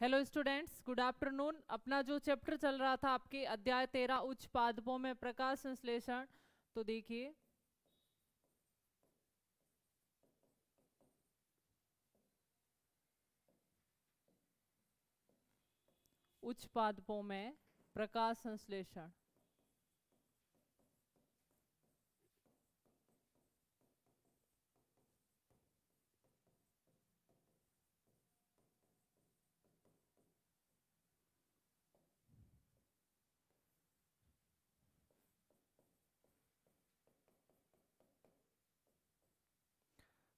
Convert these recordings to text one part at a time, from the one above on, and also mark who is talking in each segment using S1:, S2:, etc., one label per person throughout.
S1: Hello students, good afternoon. अपना जो chapter चल रहा था आपके अध्याय 13 उच्च पादपों में प्रकाश संश्लेषण, तो देखिए उच्च पादपों में प्रकाश संश्लेषण।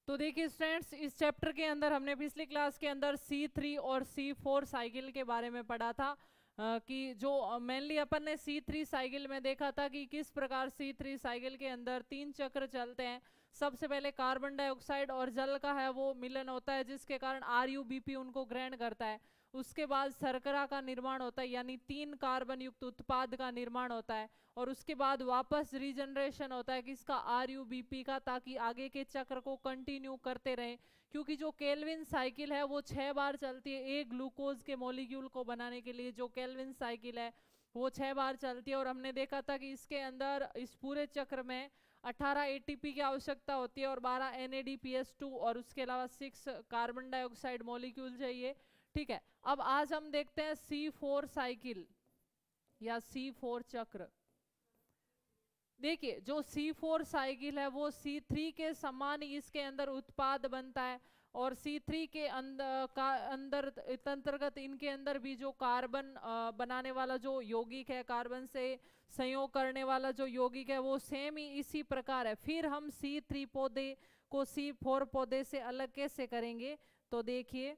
S1: तो देखिए स्टूडेंट्स, इस चैप्टर के अंदर हमने पिछली क्लास के अंदर C3 और C4 साइकिल के बारे में पढ़ा था। कि जो मेनली अपन ने C3 साइकिल में देखा था कि किस प्रकार C3 साइकिल के अंदर 3 चक्र चलते हैं। सबसे पहले कार्बन डाइऑक्साइड और जल का है वो मिलन होता है, जिसके कारण RuBP उनको ग्रहण करता है। उसके बाद शर्करा का निर्माण होता है, यानी 3 कार्बन युक्त उत्पाद का निर्माण होता है। और उसके बाद वापस रीजनरेशन होता है किसका, RuBP का, ताकि आगे के चक्र को कंटिन्यू करते रहें। क्योंकि जो केल्विन साइकिल है वो 6 बार चलती है। एक ग्लूकोज के मॉलिक्यूल को बनाने के लिए जो केल्विन साइकिल है वो 6 बार चलती है। और हमने देखा था कि इसके अंदर इस पूरे चक्र में 18 ATP की आवश्यकता होती है और 12 NADPH2 और उसके अलावा 6 कार्बन डाइऑक्साइड मॉलिक्यूल चाहिए। ठीक है, अब आज हम देखते हैं C4 साइकिल या C4 चक्र। देखिए जो C4 साइकिल है वो C3 के समान ही इसके अंदर उत्पाद बनता है। और C3 के अंदर अंतर्गत इनके अंदर भी जो कार्बन बनाने वाला जो यौगिक है, कार्बन से संयोग करने वाला जो यौगिक है वो सेम ही इसी प्रकार है। फिर हम C3 पौधे को C4 पौधे से अलग कैसे करेंगे, तो देखिए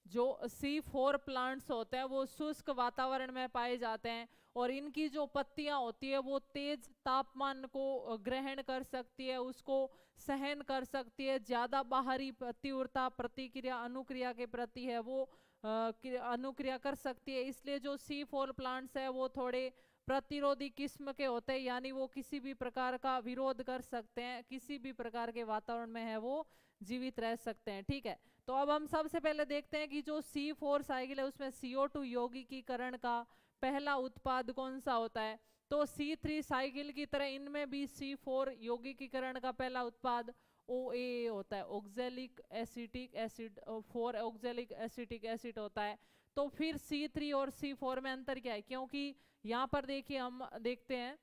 S1: जो C4 प्लांट्स होते हैं वो शुष्क वातावरण में पाए जाते हैं। और इनकी जो पत्तियां होती है वो तेज तापमान को ग्रहण कर सकती है, उसको सहन कर सकती है। ज्यादा बाहरी तीव्रता प्रतिक्रिया अनुक्रिया के प्रति है वो अनुक्रिया कर सकती है। इसलिए जो C4 प्लांट्स है वो थोड़े प्रतिरोधी किस्म के होते हैं, यानी वो किसी भी प्रकार का विरोध कर सकते हैं, किसी भी प्रकार के वातावरण में है वो जीवित रह सकते हैं। ठीक है, तो अब हम सबसे पहले देखते हैं कि जो C4 साइकिल है उसमें CO2 यौगिकीकरण का पहला उत्पाद कौन सा होता है। तो C3 साइकिल की तरह इनमें भी C4 यौगिकीकरण का पहला उत्पाद OAA होता है, oxalic acetic acid, 4 oxalic acetic acid होता है। तो फिर C3 और C4 में अंतर क्या है, क्योंकि यहाँ पर देखिए हम देखते हैं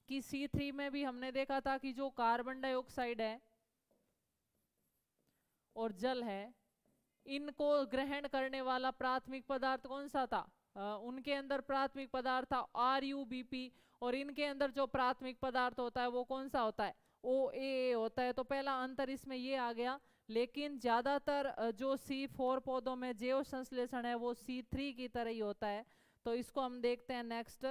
S1: कि C3 में भी हमने देखा था कि जो कार्बन डाइऑक्साइड है और जल है, इनको ग्रहण करने वाला प्राथमिक पदार्थ कौन सा था। उनके अंदर प्राथमिक पदार्थ था RuBP। और इनके अंदर जो प्राथमिक पदार्थ होता है वो कौन सा होता है, OAA होता है। तो पहला अंतर इसमें ये आ गया। लेकिन ज्यादातर जो C4 पौधों में जैव संश्लेषण है वो C3 की तरह ही होता है। तो इसको हम देखते हैं नेक्स्ट।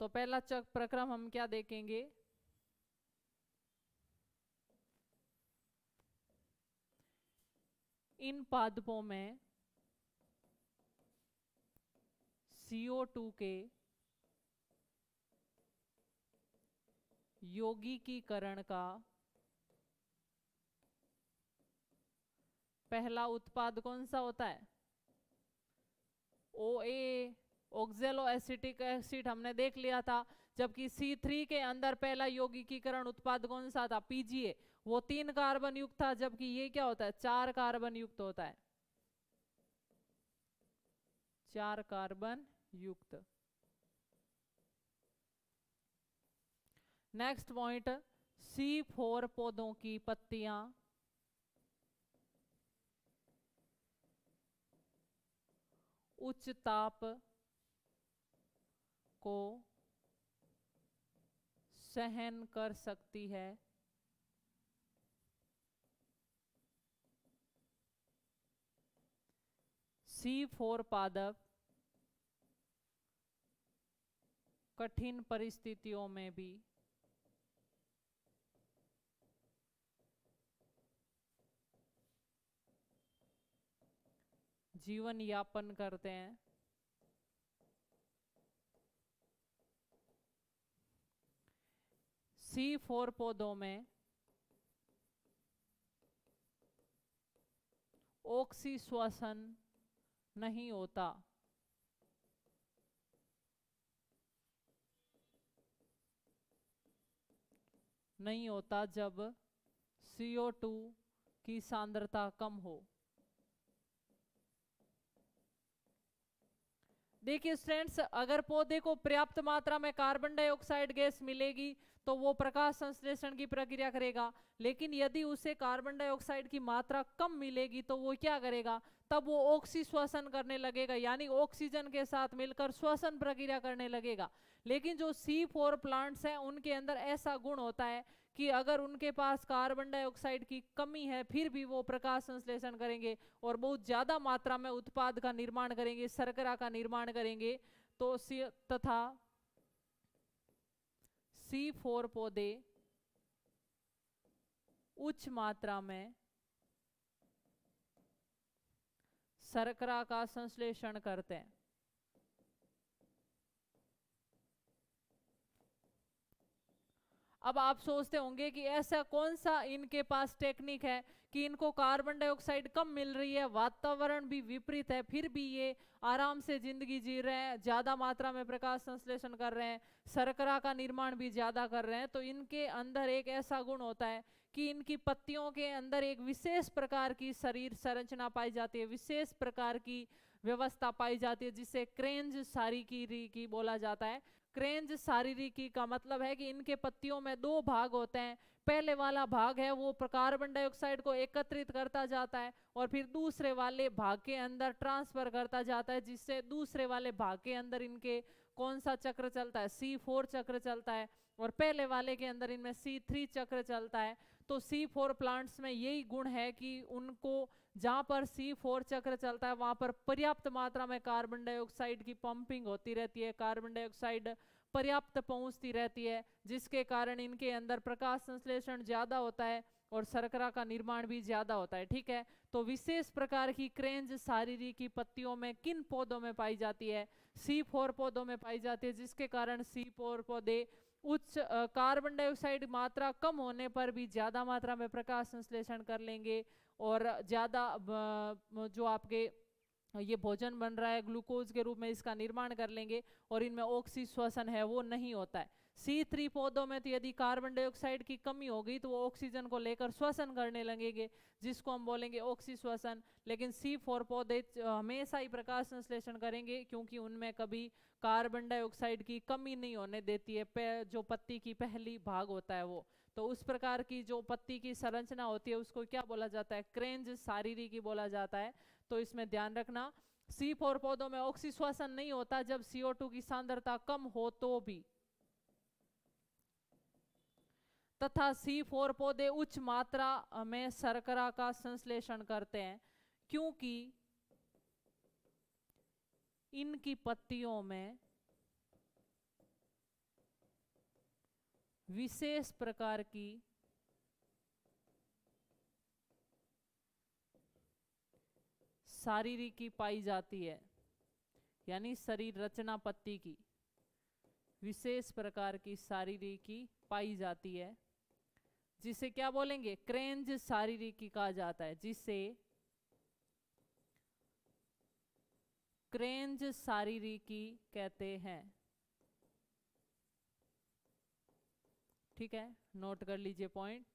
S1: तो पहला चक्र प्रक्रम हम क्या देखेंगे, इन पादपों में CO2 के यौगिकीकरण का पहला उत्पाद कौन सा होता है, OA, ऑक्जेलो एसिटिक एसिड हमने देख लिया था। जबकि C3 के अंदर पहला यौगिकीकरण उत्पाद कौन सा था, PGA, वो 3 कार्बन युक्त था, जबकि ये क्या होता है, 4 कार्बन युक्त होता है, 4 कार्बन युक्त। नेक्स्ट पॉइंट, C4 पौधों की पत्तियां उच्च ताप को सहन कर सकती है। C4 पादप कठिन परिस्थितियों में भी जीवन यापन करते हैं। C4 पौधों में ऑक्सी श्वसन नहीं होता। नहीं होता जब CO2 की सांद्रता कम हो। देखिए स्टूडेंट्स, अगर पौधे को पर्याप्त मात्रा में कार्बन डाइऑक्साइड गैस मिलेगी तो वो प्रकाश संश्लेषण की प्रक्रिया करेगा, लेकिन यदि उसे कार्बन डाइऑक्साइड की मात्रा कम मिलेगी तो वो क्या करेगा, तब वो ऑक्सी श्वसन करने लगेगा, यानी ऑक्सीजन के साथ मिलकर श्वसन प्रक्रिया करने लगेगा। लेकिन जो C4 प्लांट्स हैं उनके अंदर ऐसा गुण होता है कि अगर उनके पास कार्बन डाइऑक्साइड की कमी है फिर भी वो प्रकाश संश्लेषण करेंगे और बहुत ज्यादा मात्रा में उत्पाद का निर्माण करेंगे, शर्करा का निर्माण करेंगे। तो तथा C4 पौधे उच्च मात्रा में शर्करा का संश्लेषण करते हैं। अब आप सोचते होंगे कि ऐसा कौन सा इनके पास टेक्निक है कि इनको कार्बन डाइऑक्साइड कम मिल रही है, वातावरण भी विपरीत है, फिर भी ये आराम से जिंदगी जी रहे हैं, ज्यादा मात्रा में प्रकाश संश्लेषण कर रहे हैं, शर्करा का निर्माण भी ज्यादा कर रहे हैं। तो इनके अंदर एक ऐसा गुण होता है कि इनकी पत्तियों के अंदर एक विशेष प्रकार की शरीर संरचना पाई जाती है, विशेष प्रकार की व्यवस्था पाई जाती है, जिसे क्रेंज शारीरिकी बोला जाता है। क्रेंज शारीरिकी का मतलब है कि इनके पत्तियों में दो भाग होते हैं। पहले वाला भाग है वो कार्बन डाइऑक्साइड को एकत्रित करता जाता है और फिर दूसरे वाले भाग के अंदर ट्रांसफर करता जाता है, जिससे दूसरे वाले भाग के अंदर इनके कौन सा चक्र चलता है, C4 चक्र चलता है, और पहले वाले के अंदर इनमें C3 चक्र चलता है। तो C4 प्लांट्स में यही गुण है कि उनको जहां पर C4 चक्र चलता है वहां पर पर्याप्त मात्रा में कार्बन डाइऑक्साइड की पंपिंग होती रहती है, कार्बन डाइऑक्साइड पर्याप्त पहुंचती रहती है, जिसके कारण इनके अंदर प्रकाश संश्लेषण ज्यादा होता है और शर्करा का निर्माण भी ज्यादा होता है। ठीक है, तो विशेष प्रकार की क्रेंज शारीरिकी पत्तियों में किन पौधों में पाई जाती है, C4 पौधों में पाई जाती है, जिसके कारण C4 पौधे उच्च कार्बन डाइऑक्साइड मात्रा कम होने पर भी ज्यादा मात्रा में प्रकाश संश्लेषण कर लेंगे और ज्यादा जो आपके ये भोजन बन रहा है ग्लूकोज के रूप में इसका निर्माण कर लेंगे और इनमें ऑक्सी श्वसन है वो नहीं होता है। C3 पौधों में तो यदि कार्बन डाइऑक्साइड की कमी होगी तो वो ऑक्सीजन को लेकर श्वसन करने लगेंगे, जिसको हम बोलेंगे ऑक्सी श्वसन। लेकिन C4 पौधे हमेशा ही प्रकाश संश्लेषण करेंगे क्योंकि उनमें कभी कार्बन डाइऑक्साइड की कमी नहीं होने देती है, जो पत्ती की पहली भाग होता है वो। तो उस प्रकार की जो पत्ती की संरचना होती है उसको क्या बोला जाता है, क्रेंज शारीरिकी बोला जाता है। तो इसमें ध्यान रखना, C4 पौधों में ऑक्सी श्वसन नहीं होता जब CO2 की सांद्रता कम हो तो भी, तथा C4 पौधे उच्च मात्रा में शर्करा का संश्लेषण करते हैं क्योंकि इनकी पत्तियों में विशेष प्रकार की शारीरिकी पाई जाती है, यानी शरीर रचना पत्ती की विशेष प्रकार की शारीरिकी पाई जाती है, जिसे क्या बोलेंगे, क्रेंज शारीरिकी कहा जाता है, जिसे क्रेंज शारीरिकी कहते हैं। ठीक है, नोट कर लीजिए पॉइंट।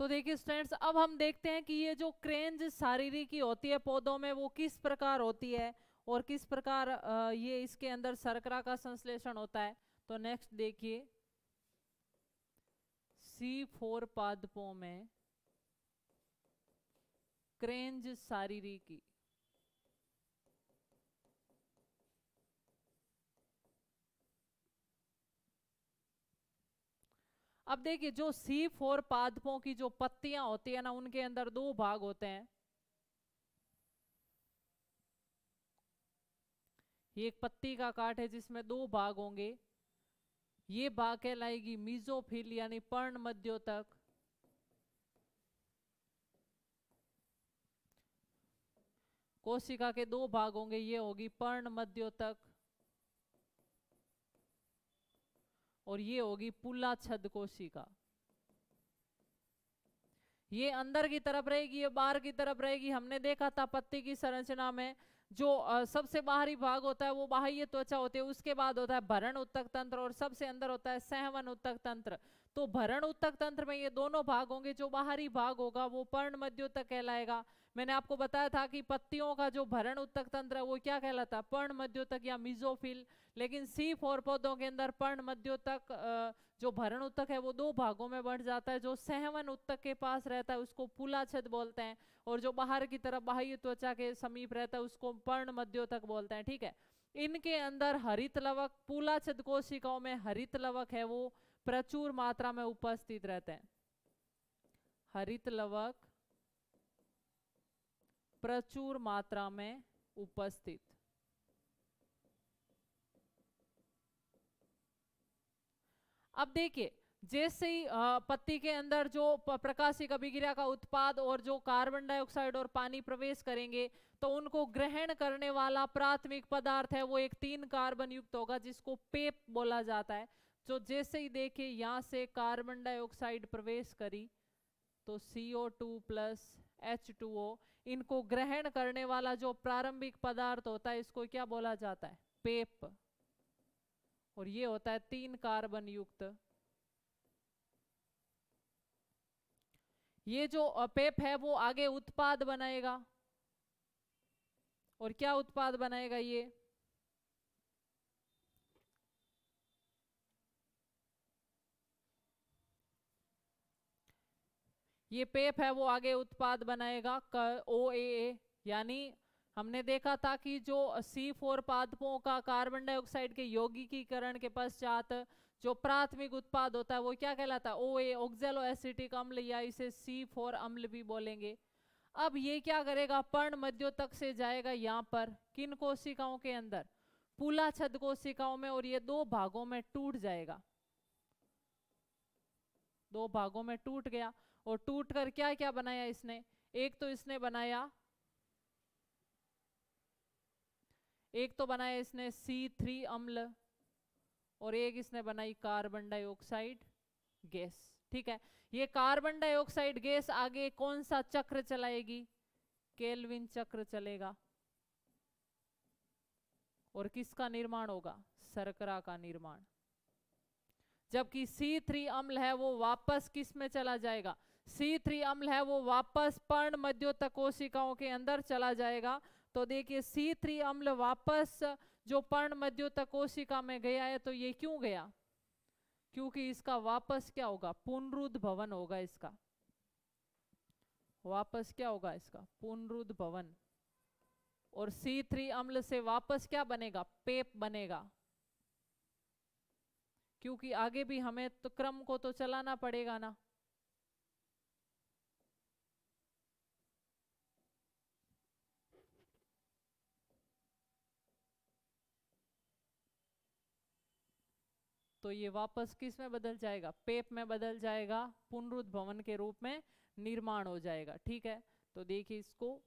S1: तो देखिए स्टूडेंट्स, अब हम देखते हैं कि ये जो क्रेंज शारीरिकी होती है पौधों में वो किस प्रकार होती है और किस प्रकार ये इसके अंदर शर्करा का संश्लेषण होता है। तो नेक्स्ट देखिए, C4 पादपों में क्रेंज शारीरिकी। अब देखिए जो C4 पादपों की जो पत्तियां होती है ना, उनके अंदर दो भाग होते हैं। ये एक पत्ती का काट है जिसमें दो भाग होंगे। ये भाग कहलाएगी मीजोफिल यानी पर्ण मध्योतक, कोशिका के दो भाग होंगे, ये होगी पर्ण मध्योतक और ये होगी पुलाछद कोशिका। ये अंदर की तरफ रहेगी, ये बाहर की तरफ रहेगी। हमने देखा था पत्ती की संरचना में जो सबसे बाहरी भाग होता है वो बाह्य त्वचा होती है, उसके बाद होता है भरण उत्तक तंत्र और सबसे अंदर होता है संवहन उत्तक तंत्र। तो भरण उत्तक तंत्र में ये दोनों भाग होंगे, जो बाहरी भाग होगा वो पर्ण मध्योतक कहलाएगा। मैंने आपको बताया था कि पत्तियों का जो भरण उत्तक तंत्र है वो क्या कहलाता है, पर्ण मध्योतक या मीजोफिल। लेकिन C4 पौधों के अंदर पर्ण मध्योतक जो भरण उत्तक है वो दो भागों में बढ़ जाता है। जो संवहन उत्तक के पास रहता है उसको पुलाछद बोलते हैं और जो बाहर की तरफ बाह्य त्वचा के समीप रहता है उसको पर्ण मध्योतक बोलते हैं। ठीक है, इनके अंदर हरित लवक, पुलाछद कोशिकाओं में हरित लवक है वो प्रचुर मात्रा में उपस्थित रहते हैं। हरित लवक प्रचुर मात्रा में उपस्थित। अब देखिए, जैसे ही पत्ती के अंदर जो प्रकाशिक अभिक्रिया का उत्पाद और जो कार्बन डाइऑक्साइड और पानी प्रवेश करेंगे तो उनको ग्रहण करने वाला प्राथमिक पदार्थ है वो एक 3 कार्बन युक्त होगा जिसको पेप बोला जाता है। तो जैसे ही देखिए यहाँ से कार्बन डाइऑक्साइड प्रवेश करी तो CO2 प्लस H2O, इनको ग्रहण करने वाला जो प्रारंभिक पदार्थ होता है इसको क्या बोला जाता है, पेप। और ये होता है 3 कार्बन युक्त। ये जो पेप है वो आगे उत्पाद बनाएगा और क्या उत्पाद बनाएगा, ये पेप है वो आगे उत्पाद बनाएगा OAA। यानी हमने देखा था कि जो C4 पादपों का कार्बन डाइऑक्साइड के यौगिकीकरण के पश्चात जो प्राथमिक उत्पाद होता है वो क्या कहलाता है, OA, ऑक्सैलो एसिटिक अम्ल, या इसे C4 अम्ल भी बोलेंगे। अब ये क्या करेगा, पर्ण मध्योतक से जाएगा यहाँ पर किन कोशिकाओं के अंदर, पुलाछद कोशिकाओं में, और ये दो भागों में टूट जाएगा। दो भागों में टूट गया और टूट कर क्या क्या बनाया इसने, एक तो इसने बनाया इसने C3 अम्ल और एक इसने बनाई कार्बन डाइऑक्साइड गैस। ठीक है, ये कार्बन डाइऑक्साइड गैस आगे कौन सा चक्र चलाएगी, केल्विन चक्र चलेगा और किसका निर्माण होगा, शर्करा का निर्माण। जबकि C3 अम्ल है वो वापस किस में चला जाएगा, C3 अम्ल है वो वापस पर्ण मध्योतक कोशिकाओं के अंदर चला जाएगा। तो देखिए C3 अम्ल वापस जो पर्ण मध्योतक कोशिका में गया है, तो ये क्यों गया, क्योंकि इसका वापस क्या होगा, पुनरुद्भवन होगा। इसका वापस क्या होगा, इसका पुनरुद्भवन। और C3 अम्ल से वापस क्या बनेगा, पेप बनेगा, क्योंकि आगे भी हमें तो क्रम को तो चलाना पड़ेगा ना। तो ये वापस किस में बदल जाएगा, पेप में बदल जाएगा, पुनरुद्भवन के रूप में निर्माण हो जाएगा। ठीक है, तो देखिए इसको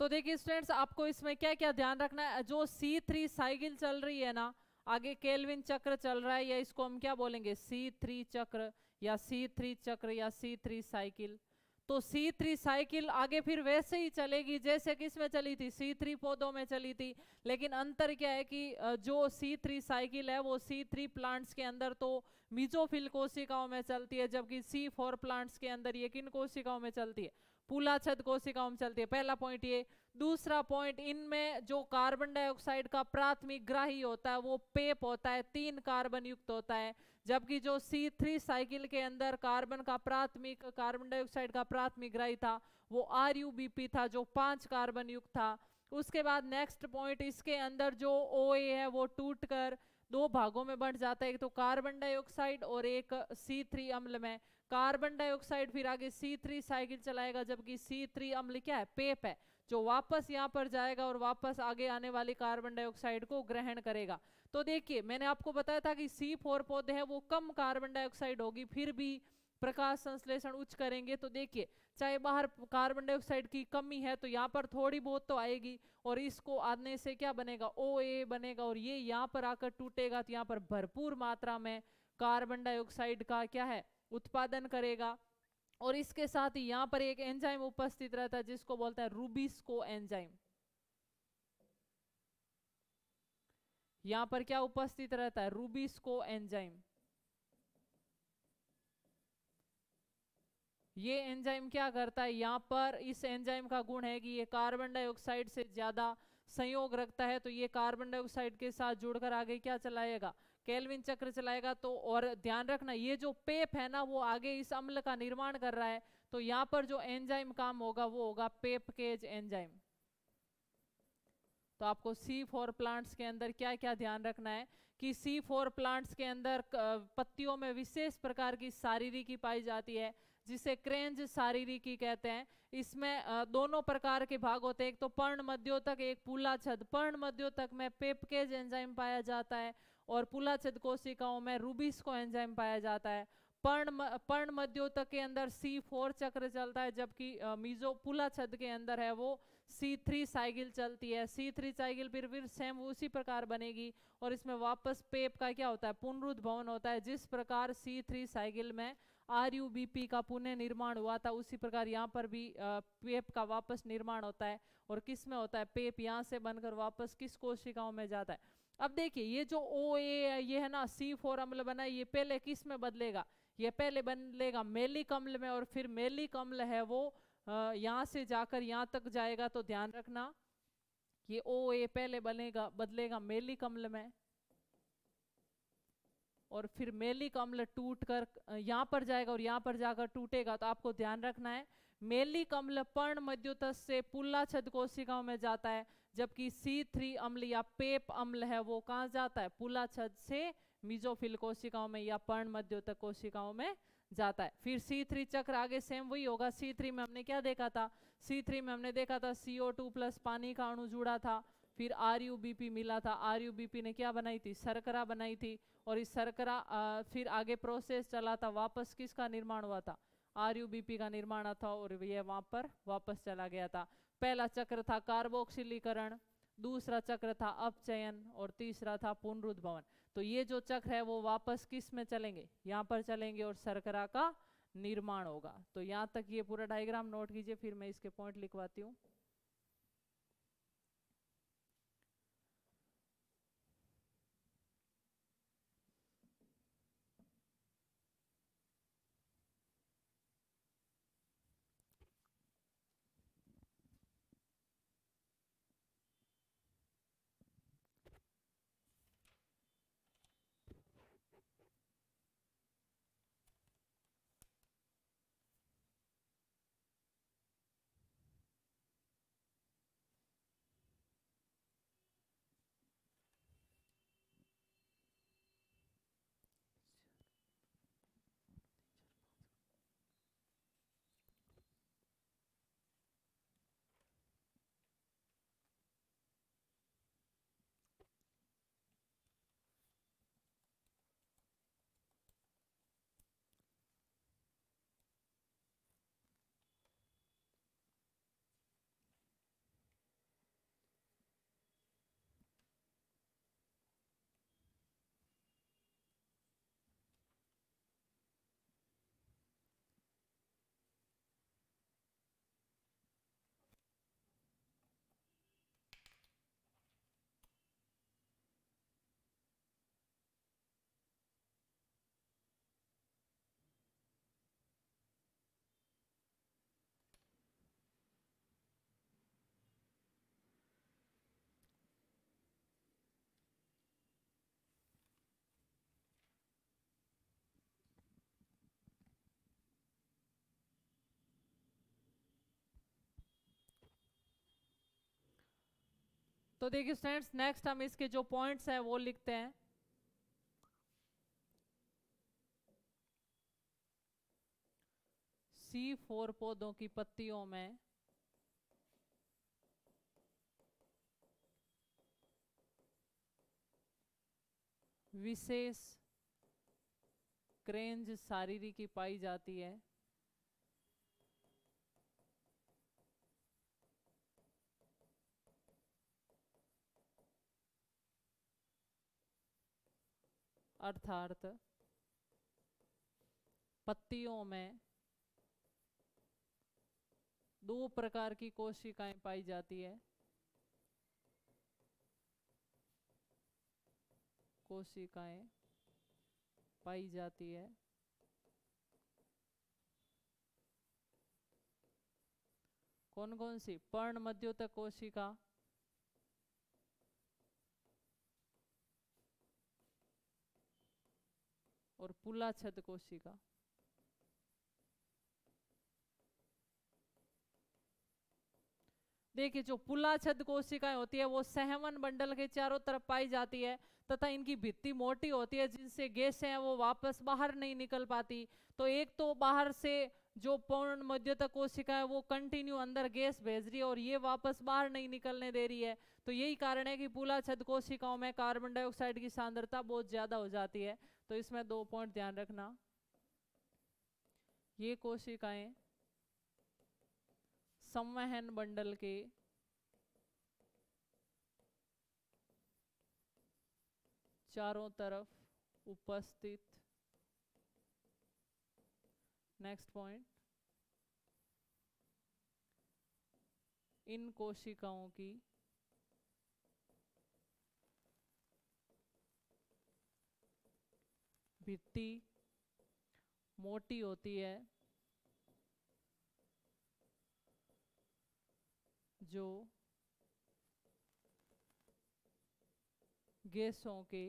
S1: तो देखिए स्टूडेंट्स, आपको इसमें क्या क्या ध्यान रखना है। जो C3 साइकिल चल रही है ना, आगे केल्विन चक्र चल रहा है, या इसको हम क्या बोलेंगे, C3 चक्र या C3 चक्र या C3 साइकिल। तो C3 साइकिल आगे फिर वैसे ही चलेगी जैसे किस में चली थी, C3 पौधों में चली थी। लेकिन अंतर क्या है कि जो C3 साइकिल है वो C3 प्लांट्स के अंदर तो मीजोफिल कोशिकाओं में चलती है, जबकि C4 प्लांट्स के अंदर ये किन कोशिकाओं में चलती है, पूलाछद कोशिकाओं में चलती है। पहला पॉइंट ये। दूसरा पॉइंट, इनमें जो कार्बन डाइऑक्साइड का प्राथमिक ग्राही होता है वो पेप होता है, 3 कार्बन युक्त होता है। जबकि जो C3 साइकिल के अंदर कार्बन डाइऑक्साइड का प्राथमिक ग्राही था वो RuBp था, जो 5 कार्बन युक्त था। उसके बाद नेक्स्ट पॉइंट, इसके अंदर जो OA है वो टूटकर 2 भागों में बंट जाता है, एक तो कार्बन डाइऑक्साइड और एक C3 अम्ल में। कार्बन डाइऑक्साइड फिर आगे C3 साइकिल चलाएगा, जबकि C3 अम्ल क्या है, पेप है, जो वापस यहाँ पर जाएगा और वापस आगे आने वाली कार्बन डाइऑक्साइड को ग्रहण करेगा। तो देखिए मैंने आपको बताया था कि C4 पौधे हैं वो कम कार्बन डाइऑक्साइड होगी, फिर भी प्रकाश संश्लेषण उच्च करेंगे। तो देखिए चाहे बाहर कार्बन डाइऑक्साइड की कमी है तो यहाँ पर थोड़ी बहुत तो आएगी, और इसको आने से क्या बनेगा, OA बनेगा, और ये यहाँ पर आकर टूटेगा तो यहाँ पर भरपूर मात्रा में कार्बन डाइऑक्साइड का क्या है, उत्पादन करेगा। और इसके साथ ही यहाँ पर एक एंजाइम उपस्थित रहता है जिसको बोलता है रूबिस्को एंजाइम। यहाँ पर क्या उपस्थित रहता है, रूबिस्को एंजाइम। ये एंजाइम क्या करता है, यहाँ पर इस एंजाइम का गुण है कि ये कार्बन डाइऑक्साइड से ज्यादा संयोग रखता है, तो ये कार्बन डाइऑक्साइड के साथ जुड़कर आगे क्या चलाएगा, केल्विन चक्र चलाएगा। तो और ध्यान रखना ये जो पेप है ना वो आगे इस अम्ल का निर्माण कर रहा है, तो यहाँ पर जो एंजाइम काम होगा वो होगा पेपकेज एंजाइम। तो आपको C4 प्लांट्स के अंदर क्या क्या ध्यान रखना है कि C4 प्लांट्स के अंदर पत्तियों में विशेष प्रकार की शारीरिकी पाई जाती है जिसे क्रेंज शारीरिकी कहते हैं। इसमें दोनों प्रकार के भाग होते हैं, एक तो पर्ण मध्योतक, एक पूलाछद। पर्ण मध्योतक में पेपकेज एंजाइम पाया जाता है और पूलाछद कोशिकाओं में रूबिस्को एंजाइम पाया जाता है। पर्ण मध्योतक के अंदर C4 चक्र चलता है, जबकि मीजो पूलाछद के अंदर है वो C3 साइकिल चलती है। C3 साइकिल फिर सेम उसी प्रकार बनेगी और इसमें वापस पेप का क्या होता है, पुनरुद्भवन होता है। जिस प्रकार C3 साइकिल में RuBp का पुनः निर्माण हुआ था उसी प्रकार यहाँ पर भी पेप का वापस निर्माण होता है। और किस में होता है, पेप यहाँ से बनकर वापस किस कोशिकाओं में जाता है। अब देखिए ये जो OA ये है ना, C4 अम्ल बना, ये पहले किस में बदलेगा, ये पहले बदलेगा मेलिक अम्ल में, और फिर मेलिक अम्ल है वो यहाँ से जाकर यहाँ तक जाएगा। तो ध्यान रखना ये OA पहले बदलेगा मेलिक अम्ल में, और फिर मेलिक अम्ल टूटकर यहाँ पर जाएगा और यहाँ पर जाकर टूटेगा। तो आपको ध्यान रखना है मेलिक अम्ल पर्ण मध्योतक से पूलाछद कोशिकाओं में जाता है, जबकि C3 अम्ल या पेप अम्ल है वो कहाँ जाता है, पूलाछद से मीजोफिल कोशिकाओं में या पर्ण मध्योतक कोशिकाओं में जाता है। फिर C3 चक्र आगे सेम वही होगा। C3 में हमने क्या देखा था, C3 में हमने देखा था CO2 प्लस पानी का अणु जुड़ा था, फिर RuBp मिला था। RuBp ने क्या बनाई थी, शर्करा बनाई थी, और इस शर्करा फिर आगे प्रोसेस चला था, वापस किसका निर्माण हुआ था, RuBp का निर्माण था, और ये वहां पर वापस चला गया था। पहला चक्र था कार्बोक्सिलीकरण, दूसरा चक्र था अपचयन, और तीसरा था पुनरुद्भवन। तो ये जो चक्र है वो वापस किस में चलेंगे, यहाँ पर चलेंगे और शर्करा का निर्माण होगा। तो यहाँ तक ये पूरा डायग्राम नोट कीजिए, फिर मैं इसके पॉइंट लिखवाती हूँ। तो देखिए स्टूडेंट्स, नेक्स्ट हम इसके जो पॉइंट्स हैं वो लिखते हैं। C4 पौधों की पत्तियों में विशेष क्रेंज शारीरिकी पाई जाती है। अर्थात पत्तियों में दो प्रकार की कोशिकाएं पाई जाती है। कोशिकाएं पाई जाती है। कौन कौन सी? पर्ण मध्योतक कोशिका, और पुलाछद कोशिका। देखिए जो पुलाछद कोशिकाएं होती है वो सहवन मंडल के चारों तरफ पाई जाती है तथा इनकी भित्ति मोटी होती है, जिनसे गैसें हैं वो वापस बाहर नहीं निकल पाती। तो एक तो बाहर से जो पर्ण मध्यतक कोशिका है वो कंटिन्यू अंदर गैस भेज रही है और ये वापस बाहर नहीं निकलने दे रही है। तो यही कारण है कि पुलाछद कोशिकाओं में कार्बन डाइऑक्साइड की सांद्रता बहुत ज्यादा हो जाती है। तो इसमें 2 पॉइंट ध्यान रखना। ये कोशिकाएं संवहन मंडल के चारों तरफ उपस्थित। नेक्स्ट पॉइंट, इन कोशिकाओं की भित्ति मोटी होती है जो गैसों के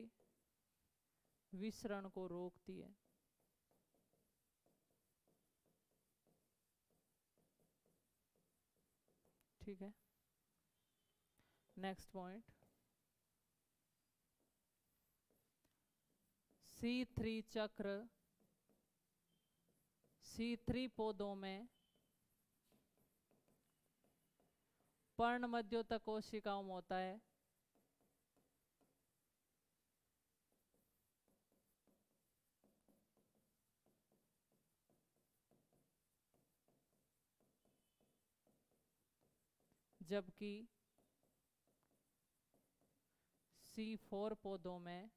S1: विसरण को रोकती है। ठीक है। नेक्स्ट पॉइंट, C3 चक्र C3 पौधों में पर्ण मध्योतक कोशिकाओं में होता है। जबकि C4 पौधों में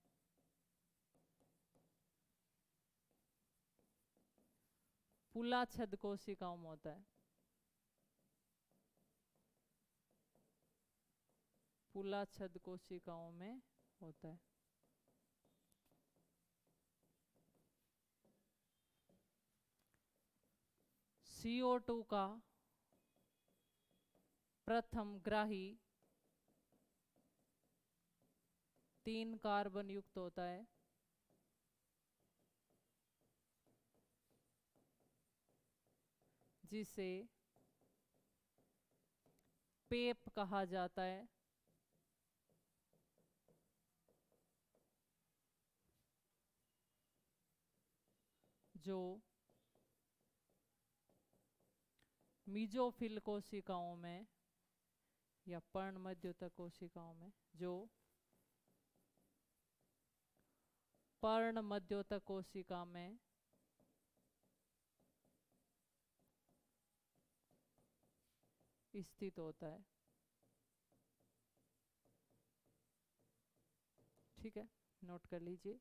S1: पुलाछद कोशिकाओं में होता है। पुलाछद कोशिकाओं में होता है। CO2 का प्रथम ग्राही 3 कार्बन युक्त होता है। जिसे पेप कहा जाता है। जो मीजोफिल कोशिकाओं में या पर्ण मध्योतक कोशिकाओं में, जो पर्ण मध्योतक कोशिका में स्थित होता है। ठीक है, नोट कर लीजिए।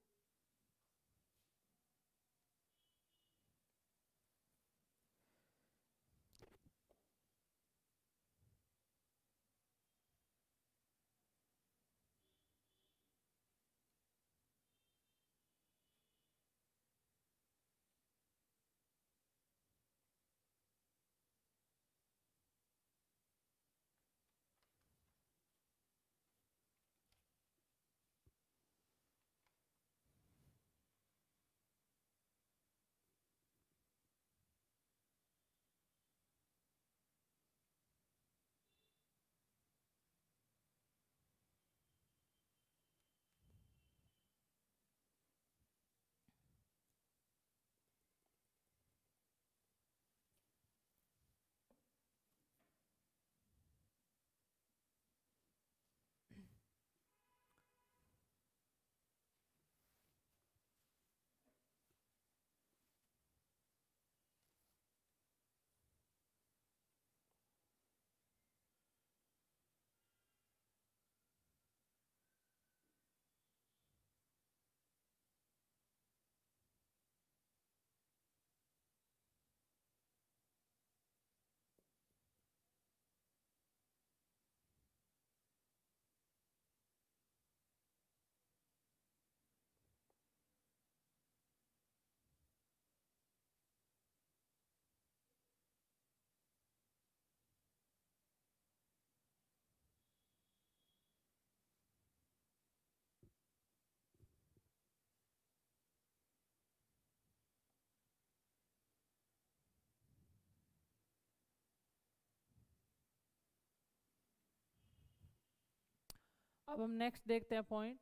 S1: अब हम नेक्स्ट देखते हैं पॉइंट,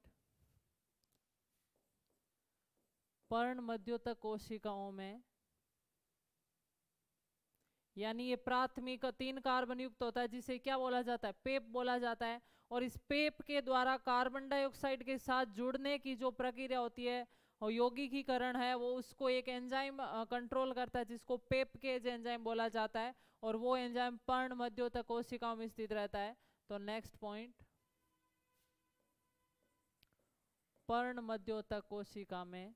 S1: पर्ण मध्योतक कोशिकाओं में, यानी ये प्राथमिक 3 कार्बन युक्त होता है जिसे क्या बोला जाता है, पेप बोला जाता है। और इस पेप के द्वारा कार्बन डाइऑक्साइड के साथ जुड़ने की जो प्रक्रिया होती है और यौगिकीकरण है, वो उसको एक एंजाइम कंट्रोल करता है जिसको पेप केज एंजाइम बोला जाता है, और वो एंजाइम पर्ण मध्योतक कोशिकाओं में स्थित रहता है। तो नेक्स्ट पॉइंट, पर्ण मध्योतक कोशिका में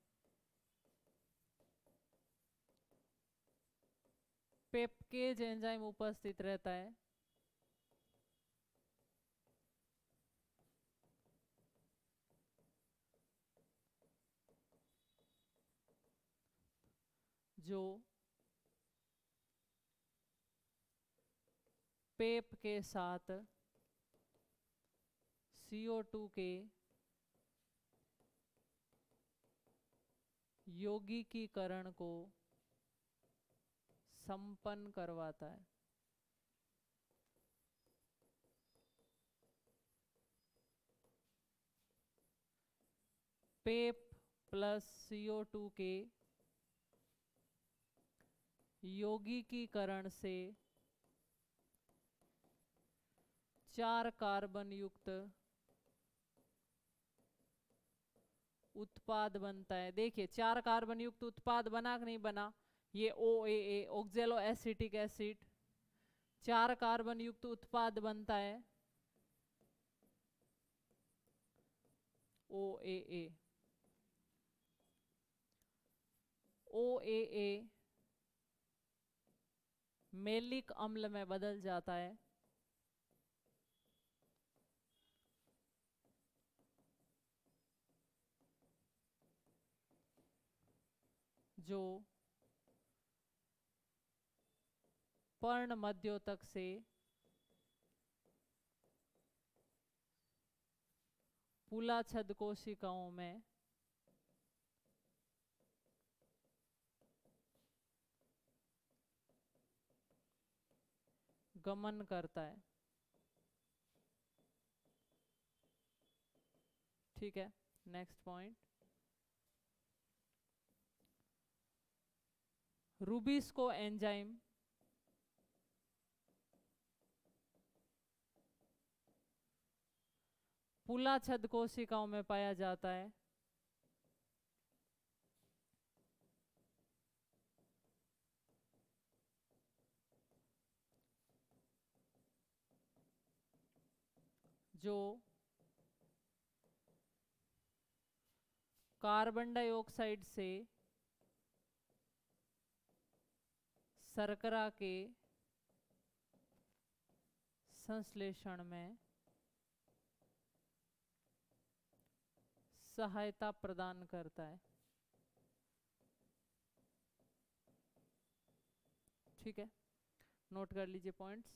S1: पेपकेज एंजाइम उपस्थित रहता है, जो पेप के साथ CO2 के यौगिकीकरण को संपन्न करवाता है। पेप प्लस CO2 के यौगिकीकरण से 4 कार्बन युक्त उत्पाद बनता है। देखिए 4 कार्बन युक्त उत्पाद बना कि नहीं बना, ये OAA ऑक्जेलो एसिटिक एसिड 4 कार्बन युक्त उत्पाद बनता है, OAA। OAA मेलिक अम्ल में बदल जाता है, जो पर्ण मध्योतक से पुलाछद कोशिकाओं में गमन करता है। ठीक है, नेक्स्ट पॉइंट, रूबिस्को एंजाइम पुलाछद कोशिकाओं में पाया जाता है, जो कार्बन डाइऑक्साइड से शर्करा के संश्लेषण में सहायता प्रदान करता है। ठीक है, नोट कर लीजिए पॉइंट्स।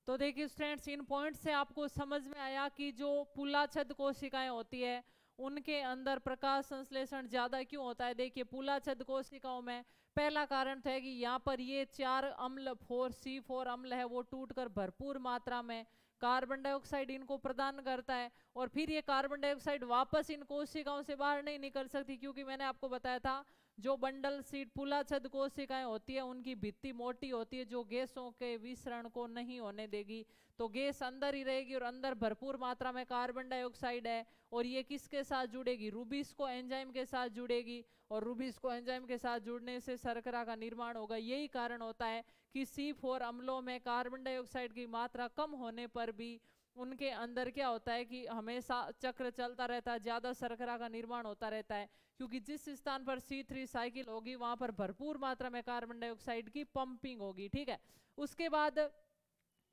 S1: तो देखिए स्टूडेंट्स, इन पॉइंट से आपको समझ में आया कि जो पुलाछद कोशिकाएं होती है उनके अंदर प्रकाश संश्लेषण ज्यादा क्यों होता है? देखिए मूलाछद कोशिकाओं में पहला कारण तो है कि यहाँ पर ये 4 अम्ल 4C4 अम्ल है वो टूटकर भरपूर मात्रा में कार्बन डाइऑक्साइड इनको प्रदान करता है, और फिर ये कार्बन डाइऑक्साइड वापस इन कोशिकाओं से बाहर नहीं निकल सकती, क्योंकि मैंने आपको बताया था जो बंडल सीट मूलाछद कोशिकाएं होती है उनकी भित्ति मोटी होती है जो गैसों के विसरण को नहीं होने देगी, तो गैस अंदर ही रहेगी और अंदर भरपूर मात्रा में कार्बन डाइऑक्साइड है, और ये किसके साथ जुड़ेगी? रूबिस्को एंजाइम के साथ जुड़ेगी, और रूबिस्को एंजाइम के साथ जुड़ने से शर्करा का निर्माण होगा। यही कारण होता है कि C4 अम्लों में कार्बन डाइऑक्साइड की मात्रा कम होने पर भी उनके अंदर क्या होता है कि हमेशा चक्र चलता रहता है, ज्यादा शर्करा का निर्माण होता रहता है, क्योंकि जिस स्थान पर C3 साइकिल होगी वहां पर भरपूर मात्रा में कार्बन डाइऑक्साइड की पंपिंग होगी। ठीक है, उसके बाद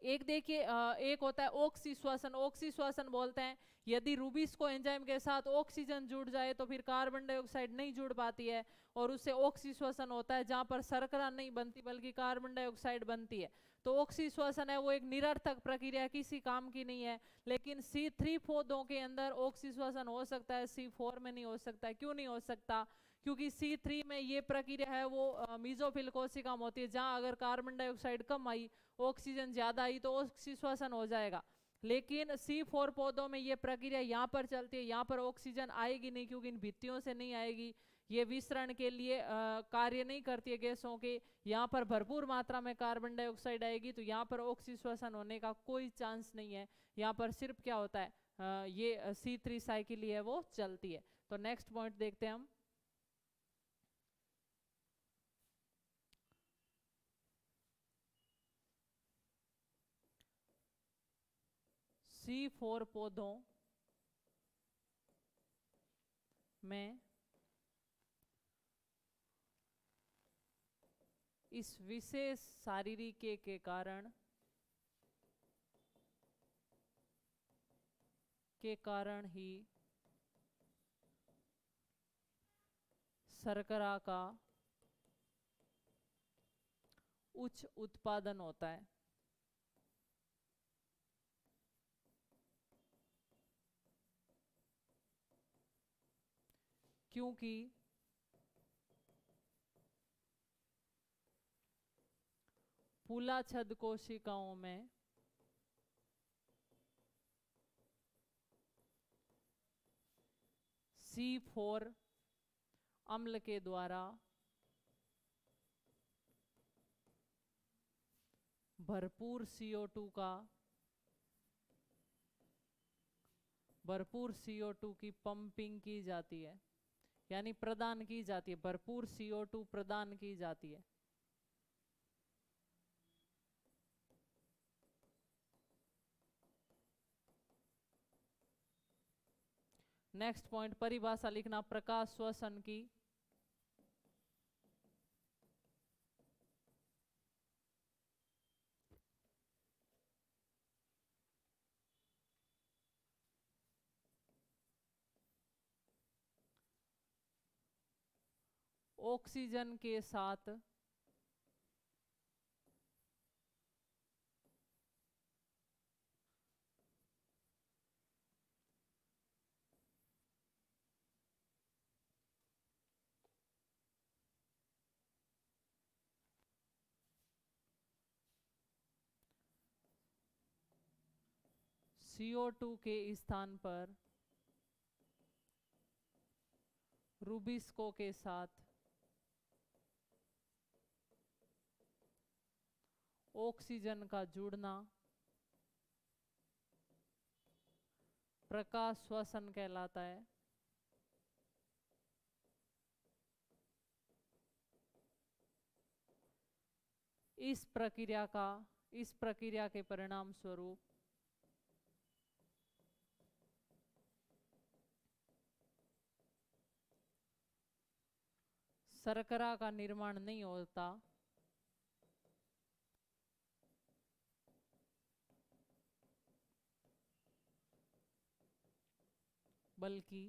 S1: एक देखिए एक होता है ऑक्सीश्वासन। ऑक्सीश्वासन बोलते हैं यदि रूबिस्को एंजाइम के साथ ऑक्सीजन जुड़ जाए तो फिर कार्बन डाइऑक्साइड नहीं जुड़ पाती है और उससे ऑक्सीश्वासन होता है, जहां पर शर्करा नहीं बनती बल्कि कार्बन डाइऑक्साइड बनती है। तो ऑक्सीश्वासन है वो एक निरर्थक प्रक्रिया, किसी काम की नहीं है, लेकिन C3 पौधों के अंदर ऑक्सीश्वासन हो सकता है, C4 में नहीं हो सकता है। क्यों नहीं हो सकता? क्योंकि C3 में ये प्रक्रिया है वो मीजोफिल कोशिका में होती है, जहां अगर कार्बन डाइऑक्साइड कम आई ऑक्सीजन ज्यादा आई तो ऑक्सीश्वासन हो जाएगा, लेकिन C4 पौधों में ये प्रक्रिया यहाँ पर चलती है, यहाँ पर ऑक्सीजन आएगी नहीं क्योंकि इन भित्तियों से नहीं आएगी, ये विसरण के लिए कार्य नहीं करती है गैसों के, यहाँ पर भरपूर मात्रा में कार्बन डाइऑक्साइड आएगी, तो यहाँ पर ऑक्सीश्वासन होने का कोई चांस नहीं है। यहाँ पर सिर्फ क्या होता है ये C3 साइकिल है वो चलती है। तो नेक्स्ट पॉइंट देखते हैं हम। C4 पौधों में इस विशेष शारीरिक के कारण ही शर्करा का उच्च उत्पादन होता है। क्योंकि मूलाछद कोशिकाओं में C4 अम्ल के द्वारा भरपूर CO2 की पंपिंग की जाती है, यानी प्रदान की जाती है, भरपूर CO2 प्रदान की जाती है। नेक्स्ट पॉइंट परिभाषा लिखना प्रकाश श्वसन की। ऑक्सीजन के साथ CO2 के स्थान पर रूबिस्को के साथ ऑक्सीजन का जुड़ना प्रकाश श्वसन कहलाता है। इस प्रक्रिया के परिणाम स्वरूप शर्करा का निर्माण नहीं होता, बल्कि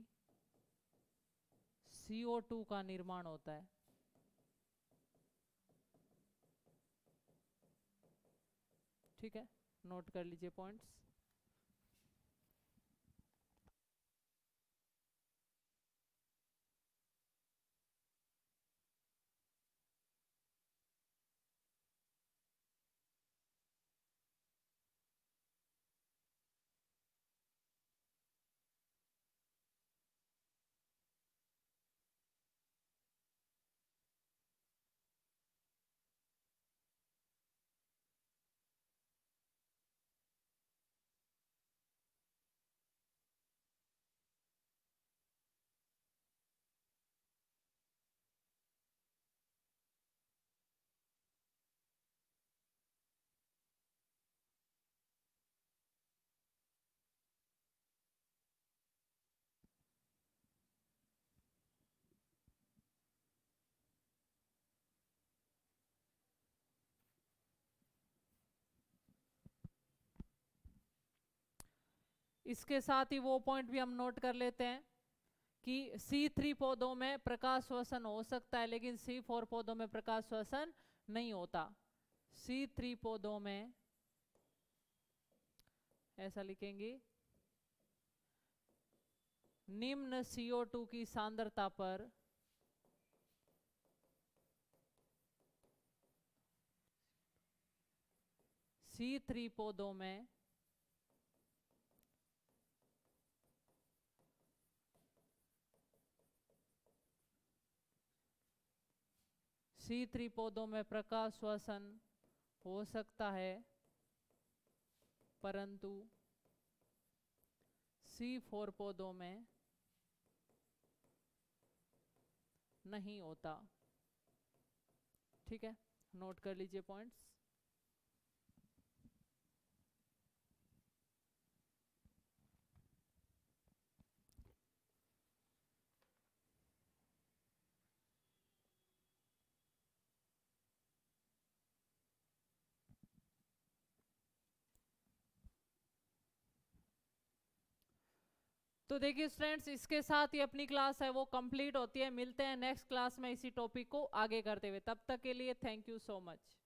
S1: CO2 का निर्माण होता है। ठीक है, नोट कर लीजिए पॉइंट्स। इसके साथ ही वो पॉइंट भी हम नोट कर लेते हैं कि C3 पौधों में प्रकाश श्वसन हो सकता है, लेकिन C4 पौधों में प्रकाश श्वसन नहीं होता। C3 पौधों में ऐसा लिखेंगे, निम्न CO2 की सांद्रता पर C3 पौधों में C3 पौधों में प्रकाश श्वसन हो सकता है, परंतु C4 पौधों में नहीं होता। ठीक है, नोट कर लीजिए पॉइंट्स। तो देखिए स्टूडेंट्स, इसके साथ ही अपनी क्लास है वो कंप्लीट होती है। मिलते हैं नेक्स्ट क्लास में इसी टॉपिक को आगे करते हुए। तब तक के लिए थैंक यू सो मच।